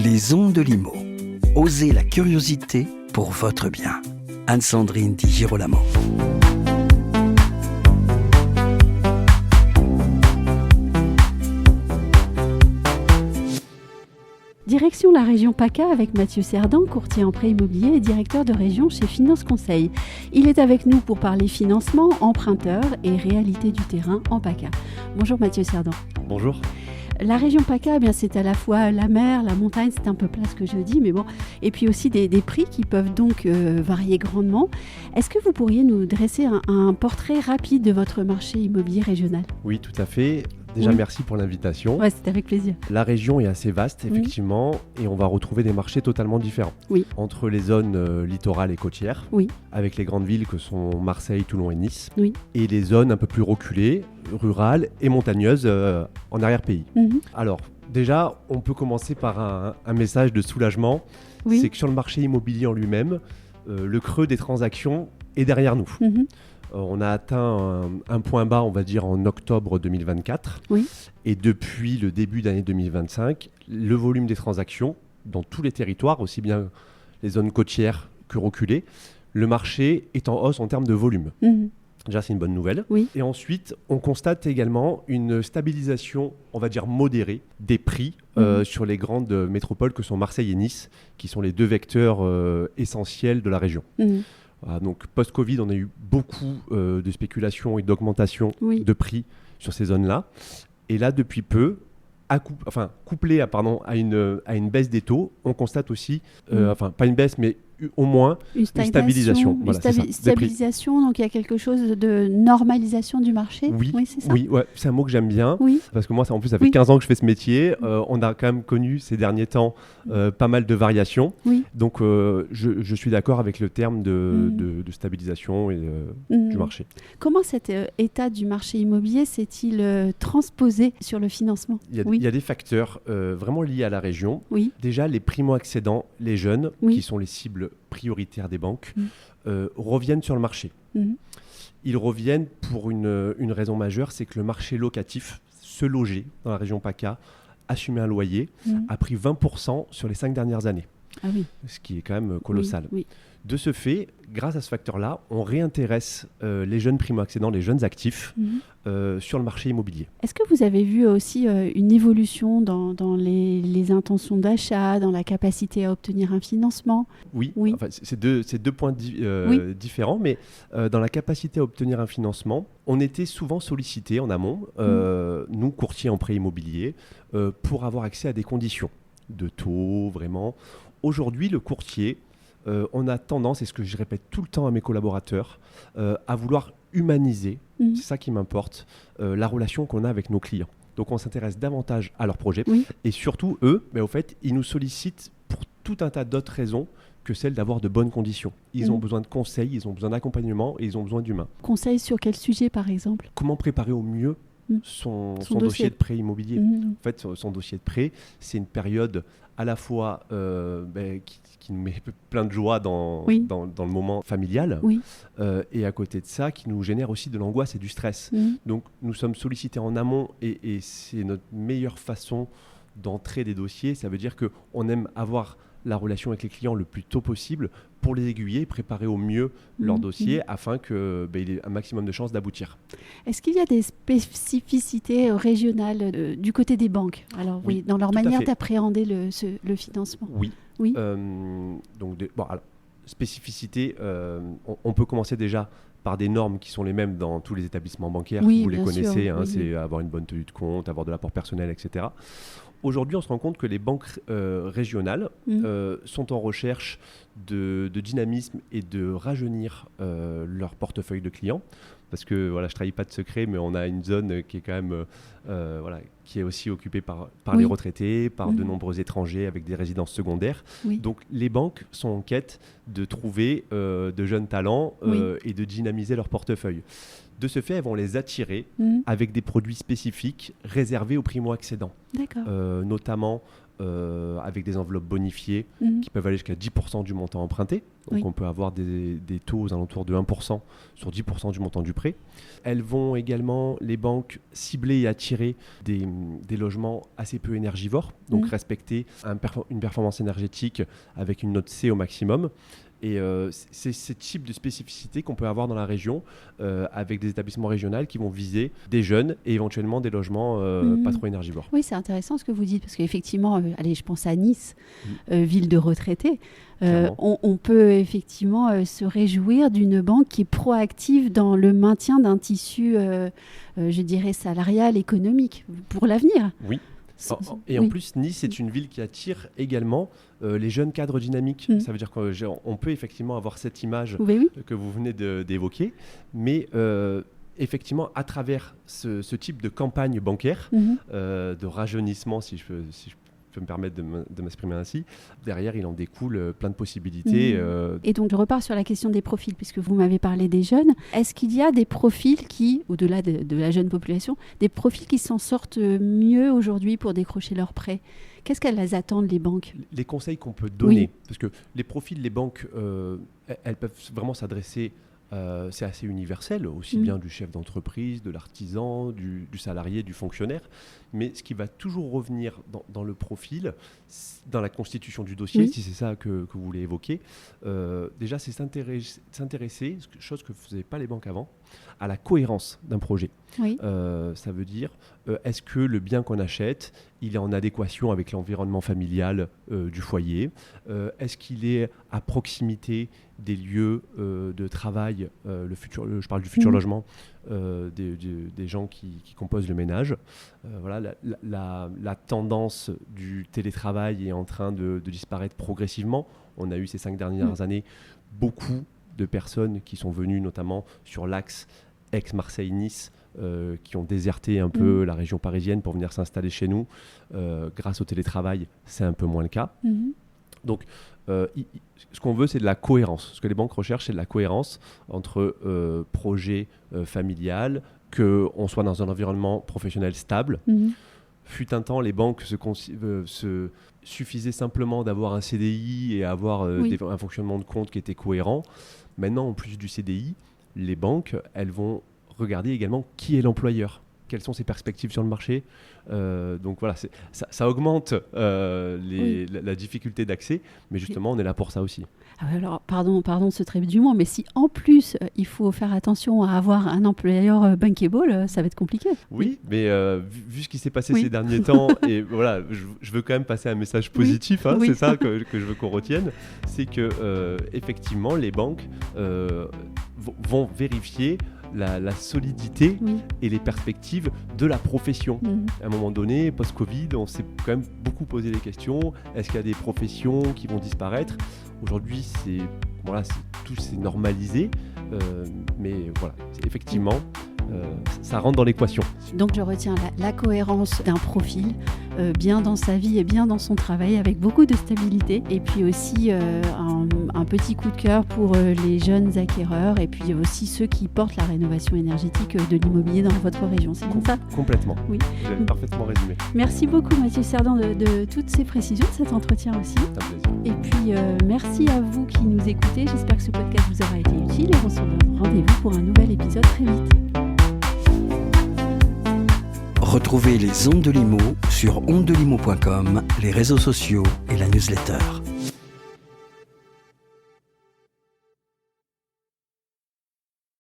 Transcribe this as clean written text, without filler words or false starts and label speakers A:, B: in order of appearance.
A: Les ondes de Limo. Osez la curiosité pour votre bien. Anne-Sandrine Di Girolamo.
B: Direction la région PACA avec Mathieu Cerdan, courtier en prêt immobilier et directeur de région chez Finance Conseil. Il est avec nous pour parler financement, emprunteur et réalité du terrain en PACA. Bonjour Mathieu Cerdan.
C: Bonjour.
B: La région PACA, eh bien, c'est à la fois la mer, la montagne, c'est un peu plat ce que je dis, mais bon, et puis aussi des prix qui peuvent donc varier grandement. Est-ce que vous pourriez nous dresser un portrait rapide de votre marché immobilier régional ?
C: Oui, tout à fait. Déjà, merci pour l'invitation.
B: Ouais, c'était avec plaisir.
C: La région est assez vaste, effectivement, et on va retrouver des marchés totalement différents.
B: Oui.
C: Entre les zones littorales et côtières,
B: oui.
C: avec les grandes villes que sont Marseille, Toulon et Nice,
B: oui.
C: et les zones un peu plus reculées, rurales et montagneuses en arrière-pays. Alors, déjà, on peut commencer par un message de soulagement.
B: Oui.
C: C'est que sur le marché immobilier en lui-même, le creux des transactions est derrière nous. On a atteint un point bas, on va dire, en octobre 2024.
B: Oui.
C: Et depuis le début d'année 2025, le volume des transactions, dans tous les territoires, aussi bien les zones côtières que reculées, le marché est en hausse en termes de volume. Déjà, c'est une bonne nouvelle.
B: Oui.
C: Et ensuite, on constate également une stabilisation, on va dire modérée, des prix sur les grandes métropoles que sont Marseille et Nice, qui sont les deux vecteurs essentiels de la région. Voilà, donc post-Covid, on a eu beaucoup de spéculation et d'augmentation de prix sur ces zones-là. Et là, depuis peu, couplé à une baisse des taux, on constate aussi, pas une baisse, mais au moins une stabilisation.
B: Stabilisation, donc il y a quelque chose de normalisation du marché.
C: Oui,
B: c'est ça.
C: Oui, ouais, c'est un mot que j'aime bien, parce que moi, en plus, ça fait 15 ans que je fais ce métier. On a quand même connu ces derniers temps pas mal de variations. Donc, je suis d'accord avec le terme de stabilisation et du marché.
B: Comment cet état du marché immobilier s'est-il transposé sur le financement ?
C: Il y a des facteurs vraiment liés à la région. Déjà, les primo-accédants, les jeunes, qui sont les cibles prioritaires des banques, reviennent sur le marché. Ils reviennent pour une raison majeure, c'est que le marché locatif, se loger dans la région PACA, assumer un loyer, a pris 20% sur les 5 dernières années.
B: Ah oui.
C: Ce qui est quand même colossal. De ce fait, grâce à ce facteur-là, on réintéresse les jeunes primo-accédants, les jeunes actifs sur le marché immobilier.
B: Est-ce que vous avez vu aussi une évolution dans les intentions d'achat, dans la capacité à obtenir un financement ?
C: Oui. Enfin, c'est deux points différents, mais dans la capacité à obtenir un financement, on était souvent sollicité en amont, nous courtiers en prêt immobilier, pour avoir accès à des conditions de taux, vraiment. Aujourd'hui, le courtier, on a tendance, et ce que je répète tout le temps à mes collaborateurs, à vouloir humaniser, c'est ça qui m'importe, la relation qu'on a avec nos clients. Donc on s'intéresse davantage à leurs projets et surtout eux, au fait, ils nous sollicitent pour tout un tas d'autres raisons que celle d'avoir de bonnes conditions. Ils ont besoin de conseils, ils ont besoin d'accompagnement et ils ont besoin d'humains.
B: Conseils sur quel sujet par exemple ?
C: Comment préparer au mieux son dossier de prêt immobilier. En fait, son dossier de prêt, c'est une période à la fois qui nous met plein de joie dans le moment familial et à côté de ça, qui nous génère aussi de l'angoisse et du stress. Donc, nous sommes sollicités en amont et c'est notre meilleure façon d'entrer des dossiers. Ça veut dire qu'on aime avoir la relation avec les clients le plus tôt possible pour les aiguiller et préparer au mieux leur dossier afin qu'il ait un maximum de chances d'aboutir.
B: Est-ce qu'il y a des spécificités régionales du côté des banques ? Alors dans leur manière d'appréhender le financement.
C: Spécificité, on peut commencer déjà par des normes qui sont les mêmes dans tous les établissements bancaires. Vous les connaissez, c'est avoir une bonne tenue de compte, avoir de l'apport personnel, etc. Aujourd'hui, on se rend compte que les banques régionales sont en recherche de dynamisme et de rajeunir leur portefeuille de clients. Parce que je ne trahis pas de secret, mais on a une zone qui est quand même qui est aussi occupée par les retraités, par de nombreux étrangers avec des résidences secondaires. Donc les banques sont en quête de trouver de jeunes talents et de dynamiser leur portefeuille. De ce fait, elles vont les attirer avec des produits spécifiques réservés aux primo-accédants.
B: D'accord.
C: Notamment avec des enveloppes bonifiées qui peuvent aller jusqu'à 10% du montant emprunté. Donc on peut avoir des taux aux alentours de 1% sur 10% du montant du prêt. Elles vont également, les banques, cibler et attirer des logements assez peu énergivores, donc respecter une performance énergétique avec une note C au maximum. Et c'est ce type de spécificité qu'on peut avoir dans la région avec des établissements régionaux qui vont viser des jeunes et éventuellement des logements pas trop énergivores.
B: Oui, c'est intéressant ce que vous dites, parce qu'effectivement, allez, je pense à Nice, ville de retraités. On peut effectivement se réjouir d'une banque qui est proactive dans le maintien d'un tissu, je dirais, salarial, économique, pour l'avenir.
C: Oui. Et en plus, Nice est une ville qui attire également les jeunes cadres dynamiques. Ça veut dire qu'on peut effectivement avoir cette image que vous venez d'évoquer, mais effectivement, à travers ce type de campagne bancaire, de rajeunissement, si je peux me permettre de m'exprimer ainsi, derrière, il en découle plein de possibilités.
B: Et donc, je repars sur la question des profils, puisque vous m'avez parlé des jeunes. Est-ce qu'il y a des profils qui, au-delà de la jeune population, des profils qui s'en sortent mieux aujourd'hui pour décrocher leurs prêts ? Qu'est-ce qu'elles attendent, les banques ?
C: Les conseils qu'on peut donner, parce que les profils, les banques, elles peuvent vraiment s'adresser. C'est assez universel, aussi bien du chef d'entreprise, de l'artisan, du salarié, du fonctionnaire. Mais ce qui va toujours revenir dans le profil, dans la constitution du dossier, si c'est ça que vous voulez évoquer, déjà c'est s'intéresser, chose que ne faisaient pas les banques avant, à la cohérence d'un projet. Ça veut dire, est-ce que le bien qu'on achète, il est en adéquation avec l'environnement familial du foyer ? Est-ce qu'il est à proximité des lieux de travail, je parle du futur logement, des gens qui composent le ménage. Voilà, la tendance du télétravail est en train de disparaître progressivement. On a eu ces 5 dernières années beaucoup de personnes qui sont venues notamment sur l'axe Aix-Marseille-Nice, qui ont déserté un peu la région parisienne pour venir s'installer chez nous. Grâce au télétravail, c'est un peu moins le cas. Donc, ce qu'on veut, c'est de la cohérence. Ce que les banques recherchent, c'est de la cohérence entre projet familial, qu'on soit dans un environnement professionnel stable. Fut un temps, les banques se suffisaient simplement d'avoir un CDI et avoir un fonctionnement de compte qui était cohérent. Maintenant, en plus du CDI, les banques, elles vont regarder également qui est l'employeur. Quelles sont ses perspectives sur le marché. Donc voilà, ça augmente la difficulté d'accès, mais justement, on est là pour ça aussi.
B: Alors, pardon ce trait d'humour, mais si en plus, il faut faire attention à avoir un employeur bankable, ça va être compliqué.
C: Oui, mais vu ce qui s'est passé ces derniers temps, et voilà, je veux quand même passer un message positif, c'est ça que je veux qu'on retienne, c'est que effectivement, les banques vont vérifier la solidité et les perspectives de la profession. À un moment donné, post-Covid, on s'est quand même beaucoup posé les questions. Est-ce qu'il y a des professions qui vont disparaître ? Aujourd'hui, tout s'est normalisé, mais voilà, effectivement, ça rentre dans l'équation.
B: Donc je retiens la cohérence d'un profil, bien dans sa vie et bien dans son travail, avec beaucoup de stabilité, et puis aussi un petit coup de cœur pour les jeunes acquéreurs, et puis aussi ceux qui portent la rénovation énergétique de l'immobilier dans votre région. C'est comme ça ?
C: Complètement.
B: Oui.
C: Vous avez parfaitement résumé.
B: Merci beaucoup Mathieu Cerdan de toutes ces précisions, de cet entretien aussi.
C: C'est un plaisir.
B: Et puis merci à vous qui nous écoutez. J'espère que ce podcast vous aura été utile, et on se donne rendez-vous pour un nouvel épisode très vite.
A: Retrouvez les Ondes de Limo sur ondedelimo.com, les réseaux sociaux et la newsletter.